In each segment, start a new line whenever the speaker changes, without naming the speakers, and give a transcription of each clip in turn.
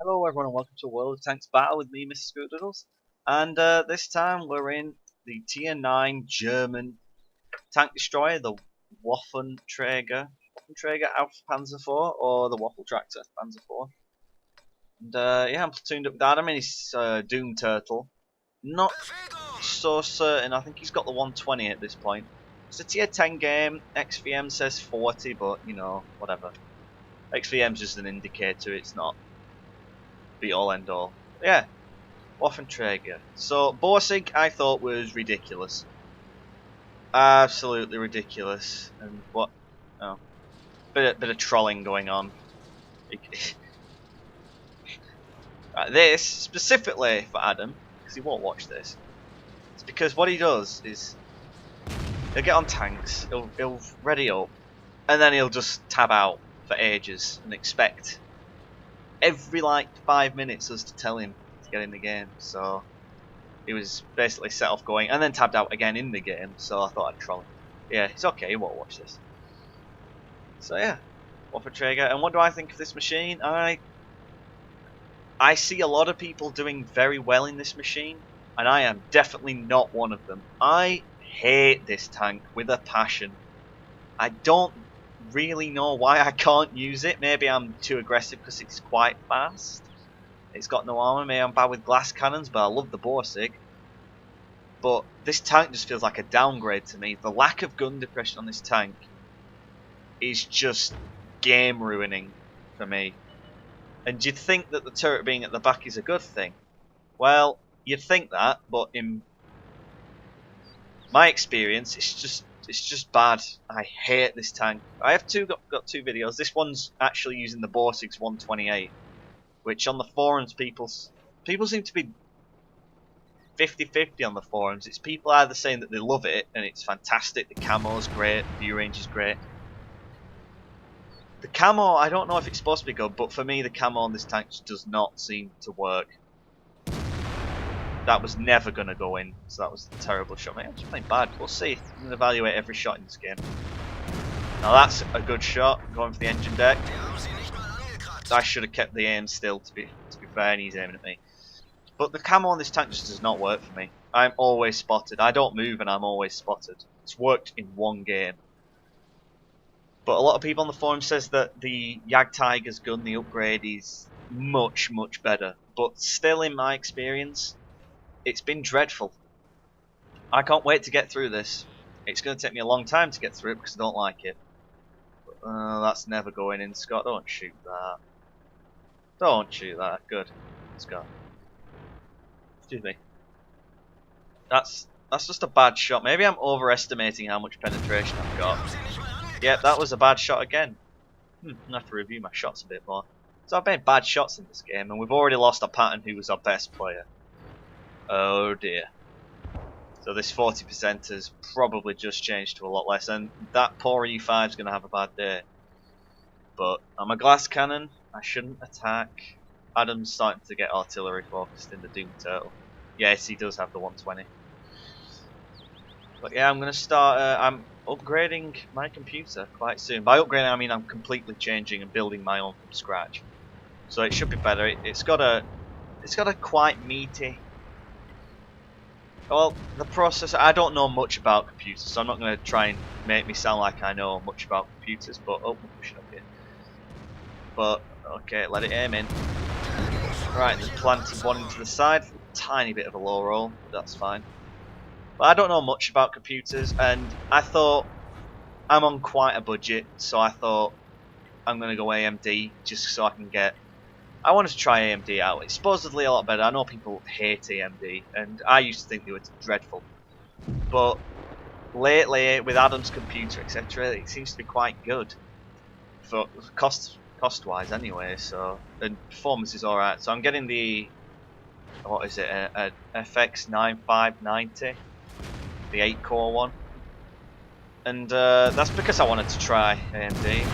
Hello everyone and welcome to a World of Tanks battle with me, Mr. Screwdoodles. And this time we're in the Tier 9 German tank destroyer, the Waffle-Träger Alpha Panzer IV, or the Waffle-Tractor Panzer IV. And yeah, I'm platooned up with Adam in his Doom Turtle. Not so certain, I think he's got the 120 at this point. It's a Tier 10 game, XVM says 40, but you know, whatever. XVM's just an indicator, it's not be all end all. Yeah, Waffle-Träger. So PzIV I thought was ridiculous, absolutely ridiculous. And what? Oh, bit of trolling going on. This specifically for Adam because he won't watch this. It's because what he does is he'll get on tanks, he'll ready up, and then he'll just tab out for ages and expect every like 5 minutes us to tell him to get in the game. So he was basically set off going and then tabbed out again in the game, so I thought I'd troll him. Yeah, it's okay, he won't watch this. So yeah, Waffle-Träger. And what do I think of this machine? I see a lot of people doing very well in this machine, and I am definitely not one of them. I hate this tank with a passion. I don't really know why I can't use it. Maybe I'm too aggressive because it's quite fast. It's got no armor. Maybe I'm bad with glass cannons, but I love the PzIV. But this tank just feels like a downgrade to me. The lack of gun depression on this tank is just game ruining for me. And you'd think that the turret being at the back is a good thing. Well, you'd think that, but in my experience, it's just bad. I hate this tank. I have got two videos. This one's actually using the PzIV's 128, which on the forums people seem to be 50-50 on the forums. It's people either saying that they love it and it's fantastic, the camo's great, the view range is great. The camo, I don't know if it's supposed to be good, but for me the camo on this tank just does not seem to work. That was never going to go in, so that was a terrible shot. Maybe I'm just playing bad, we'll see. I'm going to evaluate every shot in this game. Now that's a good shot, going for the engine deck. I should have kept the aim still, to be fair, and he's aiming at me. But the camo on this tank just does not work for me. I'm always spotted. I don't move and I'm always spotted. It's worked in one game. But a lot of people on the forum says that the Jagdtiger's gun, the upgrade, is much, much better. But still, in my experience, it's been dreadful. I can't wait to get through this. It's going to take me a long time to get through it because I don't like it. But, that's never going in, Scott. Don't shoot that. Don't shoot that. Good. Let's go. Excuse me. That's just a bad shot. Maybe I'm overestimating how much penetration I've got. Yep, that was a bad shot again. I'm gonna have to review my shots a bit more. So I've made bad shots in this game, and we've already lost a pattern who was our best player. Oh dear. So this 40% has probably just changed to a lot less, and that poor E5 is gonna have a bad day. But I'm a glass cannon. I shouldn't attack. Adam's starting to get artillery focused in the Doom Turtle. Yes, he does have the 120. But yeah, I'm gonna start. I'm upgrading my computer quite soon. By upgrading, I mean I'm completely changing and building my own from scratch. So it should be better. It's got a quite meaty. Well, the processor. I don't know much about computers, so I'm not gonna try and make me sound like I know much about computers. But oh, we're pushing up here. But okay, let it aim in. Right, just planted one into the side. Tiny bit of a low roll, but that's fine. But I don't know much about computers, and I thought I'm on quite a budget, so I thought I'm going to go AMD just so I can get. I wanted to try AMD out. It's supposedly a lot better. I know people hate AMD, and I used to think they were dreadful. But lately, with Adam's computer, etc., it seems to be quite good for cost-wise, anyway. So and performance is all right. So I'm getting the. What is it? A FX 9590, the 8-core one, and that's because I wanted to try AMD.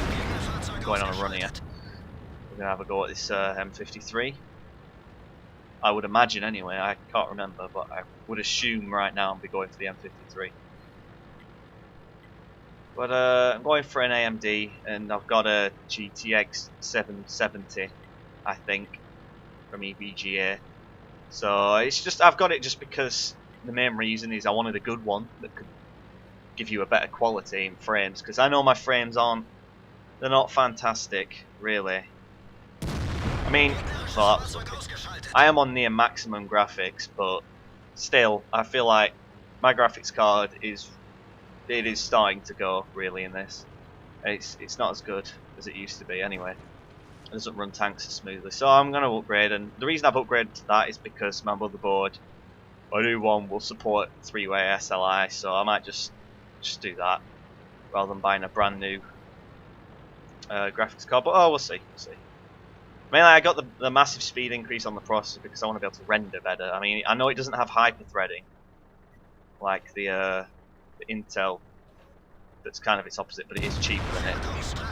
I'm going on a run here. We're gonna have a go at this M53. I would imagine anyway. I can't remember, but I would assume right now I'll be going for the M53. But I'm going for an AMD, and I've got a GTX 770, I think. from EVGA. So it's just, I've got it just because the main reason is I wanted a good one that could give you a better quality in frames, because I know my frames they're not fantastic, really. I mean, well, I am on near maximum graphics, but still, I feel like my graphics card is starting to go really in this. It's not as good as it used to be anyway. It doesn't run tanks as smoothly, so I'm going to upgrade. And the reason I've upgraded to that is because my motherboard, my new one, will support 3-way SLI, so I might just do that rather than buying a brand new graphics card. But we'll see. Mainly, I got the massive speed increase on the processor because I want to be able to render better. I mean, I know it doesn't have hyper threading like the Intel. That's kind of its opposite, but it is cheaper than it.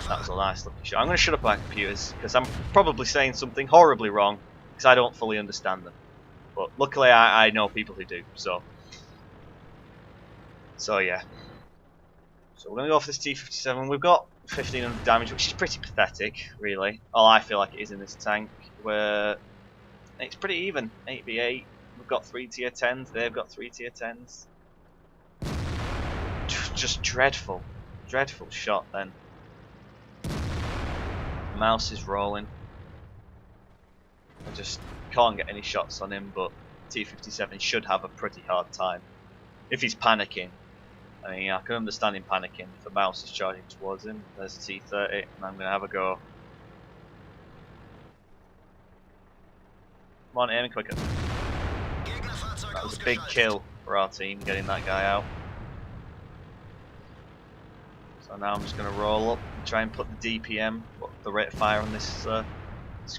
That was a nice looking shot. I'm going to shut up my computers because I'm probably saying something horribly wrong because I don't fully understand them. But luckily, I know people who do. So yeah. So we're going to go for this T57. We've got 1500 damage, which is pretty pathetic, really. All I feel like it is in this tank. Where it's pretty even, 8v8. We've got 3 tier 10s. They've got 3 tier 10s. Just dreadful shot then. The mouse is rolling. I just can't get any shots on him, but T57 should have a pretty hard time. If he's panicking, I mean, I can understand him panicking. If the mouse is charging towards him, there's a T30, and I'm going to have a go. Come on, aiming quicker. That was a big kill for our team, getting that guy out. So now I'm just going to roll up and try and put the DPM, the rate of fire on this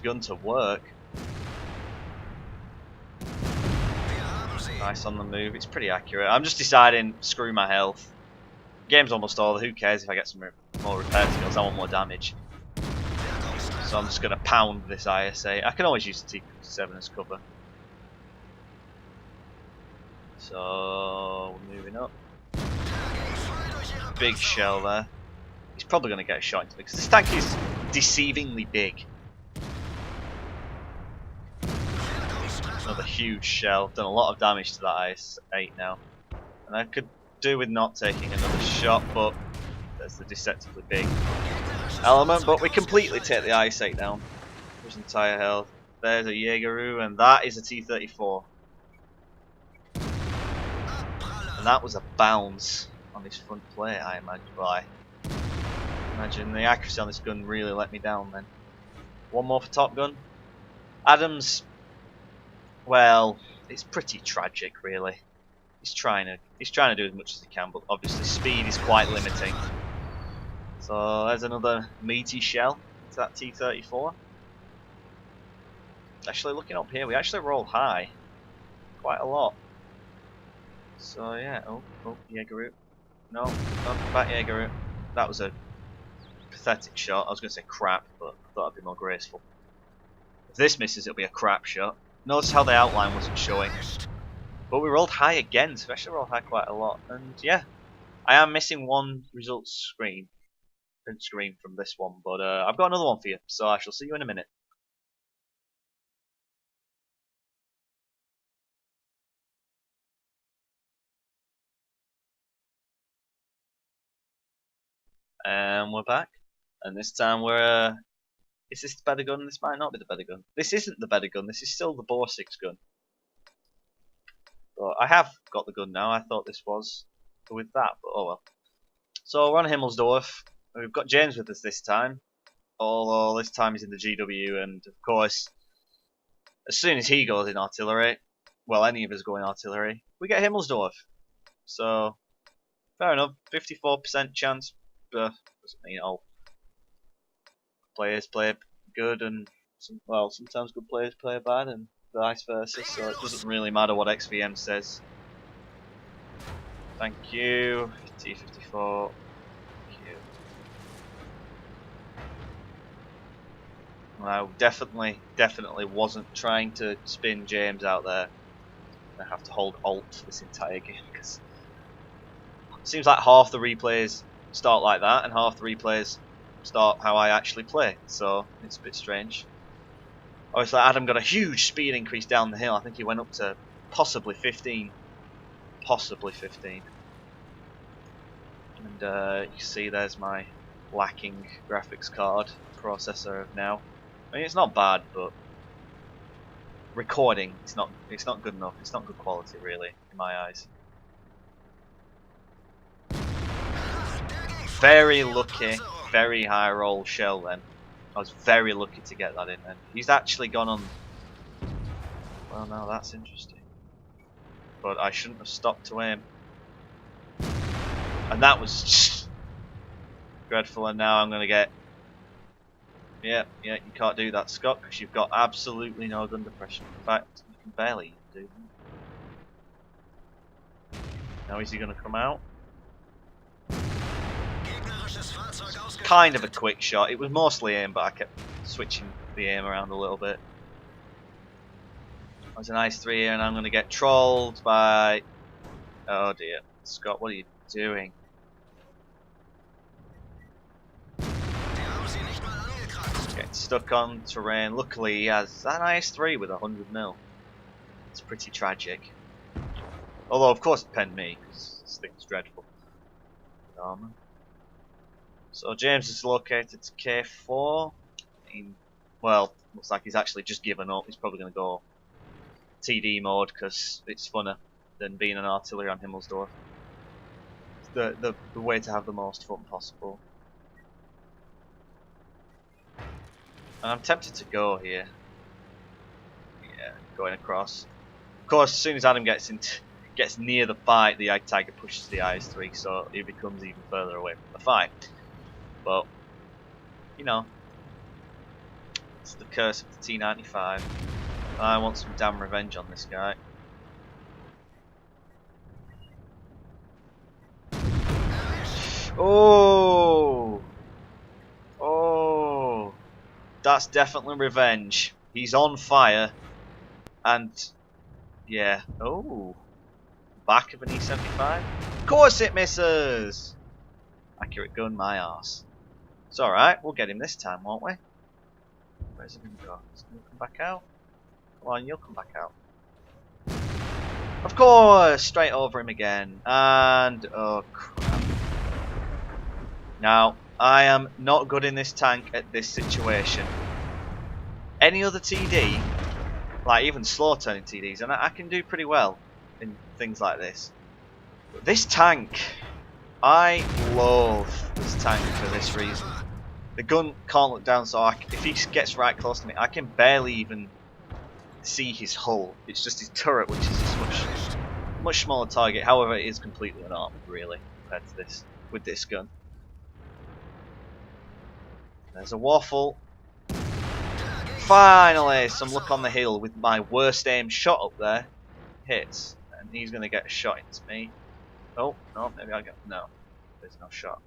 gun to work. Nice on the move, it's pretty accurate. I'm just deciding, screw my health. Game's almost over, who cares if I get some more repair skills, I want more damage. So I'm just going to pound this IS-8. I can always use the T57 as cover. So, we're moving up. Big shell there. He's probably going to get a shot into me because this tank is deceivingly big. Another huge shell. Done a lot of damage to that IS-8 now. And I could do with not taking another shot, but there's the deceptively big element. But we completely take the IS-8 down. His entire health. There's a Jaegeru, and that is a T-34. And that was a bounce on his front plate, I imagine. Well, I imagine the accuracy on this gun really let me down then. One more for Top Gun. Adams, well, it's pretty tragic really. He's trying to do as much as he can, but obviously speed is quite limiting. So there's another meaty shell to that T-34. Actually, looking up here, we actually roll high. Quite a lot. So yeah, oh, Jaegeru. No, come back, Jaegeru. That was a pathetic shot. I was going to say crap, but I thought it'd be more graceful. If this misses, it'll be a crap shot. Notice how the outline wasn't showing. But we rolled high again, so we actually rolled high quite a lot. And yeah, I am missing one results screen, print screen from this one, but I've got another one for you, so I shall see you in a minute. And we're back. And this time we're... is this the better gun? This might not be the better gun. This isn't the better gun, this is still the Bore 6 gun. But I have got the gun now, I thought this was with that, but oh well. So we're on Himmelsdorf. We've got James with us this time. Although this time he's in the GW, and of course, as soon as he goes in artillery, well, any of us go in artillery, we get Himmelsdorf. So, fair enough, 54% chance. Doesn't mean all players play good, and sometimes good players play bad, and vice versa. So it doesn't really matter what XVM says. Thank you, T54. Thank you. I definitely wasn't trying to spin James out there. I have to hold Alt for this entire game because it seems like half the replays start like that, and half the replays start how I actually play. So it's a bit strange. Obviously, Adam got a huge speed increase down the hill. I think he went up to possibly 15. Possibly 15. And you see there's my lacking graphics card processor of now. I mean, it's not bad, but recording, it's not good enough. It's not good quality, really, in my eyes. Very lucky, very high roll shell then. I was very lucky to get that in then. He's actually gone on... Well, no, that's interesting. But I shouldn't have stopped to aim. And that was just dreadful, and now I'm going to get... Yeah, you can't do that, Scott, because you've got absolutely no gun depression. In fact, you can barely do that. Now is he going to come out? It's kind of a quick shot. It was mostly aim, but I kept switching the aim around a little bit. That was a nice 3 here, and I'm going to get trolled by... Oh dear. Scott, what are you doing? Getting stuck on terrain. Luckily, he has an IS-3 with 100 mil. It's pretty tragic. Although, of course, it penned me, because this thing's dreadful. Armor. So, James is located to K4. Well, looks like he's actually just given up. He's probably going to go TD mode, because it's funner than being an artillery on Himmelsdorf. It's the way to have the most fun possible. And I'm tempted to go here. Yeah, going across. Of course, as soon as Adam gets near the fight, the Jagdtiger pushes the IS-3, so it becomes even further away from the fight. But, you know, it's the curse of the T-95. I want some damn revenge on this guy. Oh! Oh! That's definitely revenge. He's on fire. And, yeah. Oh! Back of an E75? Of course it misses! Accurate gun, my arse. It's alright, we'll get him this time, won't we? Where's he going to go? Is he going to come back out? Come on, you'll come back out. Of course! Straight over him again. And, oh crap. Now, I am not good in this tank at this situation. Any other TD, like even slow turning TDs, and I can do pretty well in things like this. But this tank, I loathe this tank for this reason. The gun can't look down, so if he gets right close to me, I can barely even see his hull. It's just his turret, which is a much smaller target. However, it is completely unarmed, really, compared to this with this gun. There's a waffle. Finally, some luck on the hill with my worst aim shot up there. Hits. And he's going to get a shot into me. Oh, no, maybe I'll get... No, there's no shot.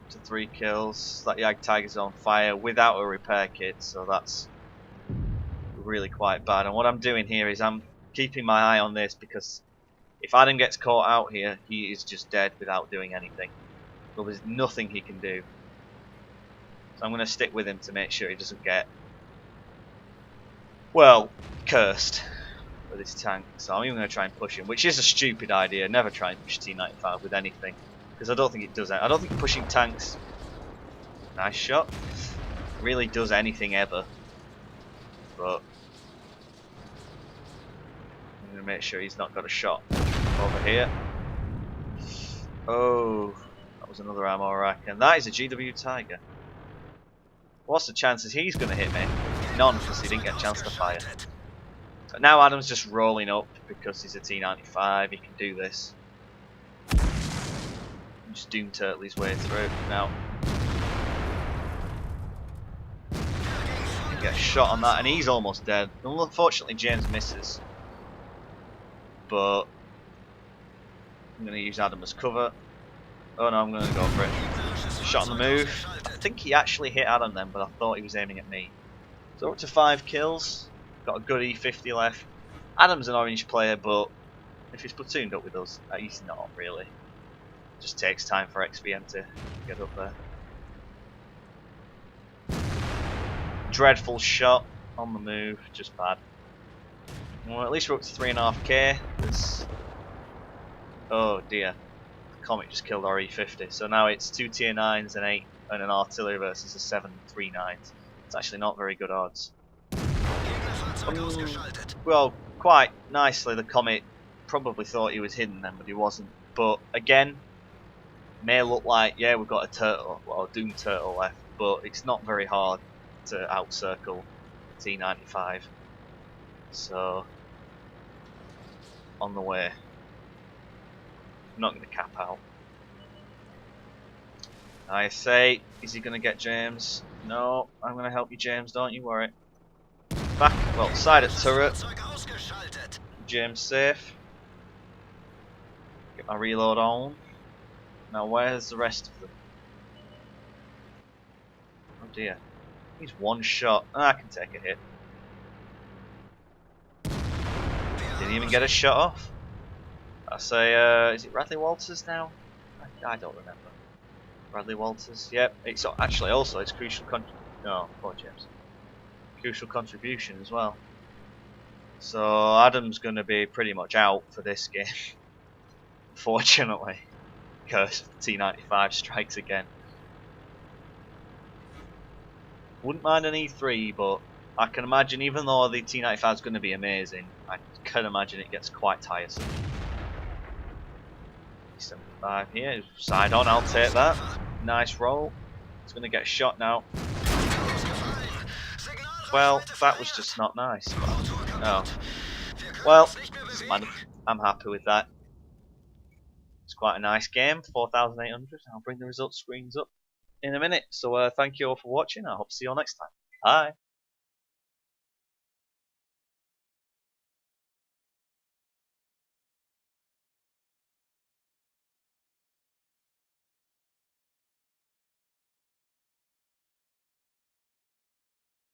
Up to 3 kills. That Jagdtiger's on fire without a repair kit, so that's really quite bad. And what I'm doing here is I'm keeping my eye on this, because if Adam gets caught out here, he is just dead without doing anything. So there's nothing he can do. So I'm going to stick with him to make sure he doesn't get, well, cursed with his tank. So I'm even going to try and push him, which is a stupid idea. Never try and push T-95 with anything, because I don't think it does that. I don't think pushing tanks, nice shot, really does anything ever. But I'm going to make sure he's not got a shot over here. Oh, that was another ammo rack, and that is a Jagdtiger. What's the chances he's going to hit me? None, because he didn't get a chance to fire. But now Adam's just rolling up because he's a T-95. He can do this. Just doom turtle his way through. Now, he gets shot on that, and he's almost dead. Unfortunately, James misses. But I'm going to use Adam as cover. Oh no, I'm going to go for it. Shot on the move. I think he actually hit Adam then, but I thought he was aiming at me. So up to 5 kills. Got a good E50 left. Adam's an orange player, but if he's platooned up with us, he's not really. It just takes time for XPM to get up there. dreadful shot on the move, just bad. Well, at least we're up to 3.5k. Oh dear, the Comet just killed our E50. So now it's 2 tier 9s and 8 and an artillery versus a 7 3.9s. It's actually not very good odds. Well, quite nicely, the Comet probably thought he was hidden then, but he wasn't. But again, may look like, yeah, we've got a turtle, well, a Doom turtle left, but it's not very hard to outcircle T95. So, on the way. I'm not going to cap out. I say, is he going to get James? No, I'm going to help you, James, don't you worry. Back, well, side at turret. James safe. Get my reload on. Now, where's the rest of them? Oh dear. He's one shot. I can take a hit. Didn't even get a shot off. I say, is it Radley Walters now? I don't remember. Bradley Walters. Yep. It's actually also it's crucial. No, poor James. Crucial contribution as well. So Adam's going to be pretty much out for this game, unfortunately, because T95 strikes again. Wouldn't mind an E3, but I can imagine, even though the T95 is going to be amazing, I can imagine it gets quite tiresome. E75 here, side on, I'll take that. Nice roll. It's going to get shot now. Well, that was just not nice. No. Well, doesn't matter. I'm happy with that. It's quite a nice game, 4,800. I'll bring the results screens up in a minute. So thank you all for watching. I hope to see you all next time. Bye.